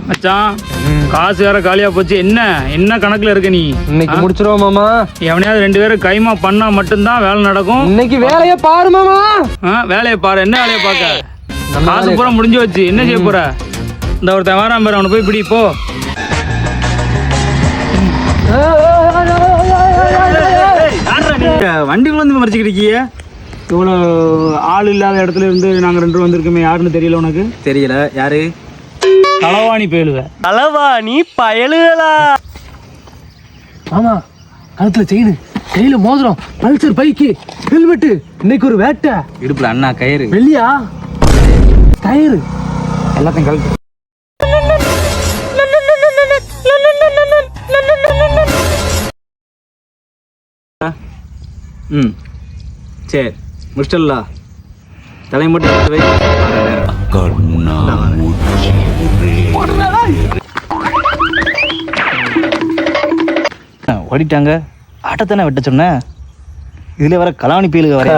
மச்சான் காசு வேற காலியா போச்சு. என்ன கணக்குல இருக்க நீ? இன்னைக்கு முடிச்சிருவோம் மாமா. எவனையாவது 2 பேரும் கைமா பண்ணா மட்டும்தான் வேலை நடக்கும். இன்னைக்கு வேலையை பாரு மாமா. வேலையை பாரு. என்ன வேலையை பார்க்க? காசு பூரா முடிஞ்சு வச்சு என்ன செய்ய போற? இந்த ஒருத்தன் வாரான் பேர், அவனை போய் இப்படி போ. வண்டிக்குள்ள வந்து மறைச்சிக்கிட்டு இருக்கீங்க. இவ்வளோ ஆள் இல்லாத இடத்துல இருந்து நாங்கள் 2 பேரும் வந்திருக்கோமே, யாருன்னு தெரியல உனக்கு? தெரியல. யாரு? களவாணி பயலுவ. களவாணி பயலுகளா? ஆமா, கழுத்துல செயின், கையில மோதிரம், பல்சர் பைக்கு, ஹெல்மெட்டு. இன்னைக்கு ஒரு வேட்டை. இடுப்புல அண்ணா கயிறு, வெள்ளியா கயிறு, எல்லாத்தையும் கழுத்து. ம் சரி முடிச்சிடலாம். தலை மட்டும் எடுத்து வை. ஓடிட்டாங்க. ஆட்டத்தானே வெட்ட சொன்ன. இதுல வர களவாணி பயிலுக வர.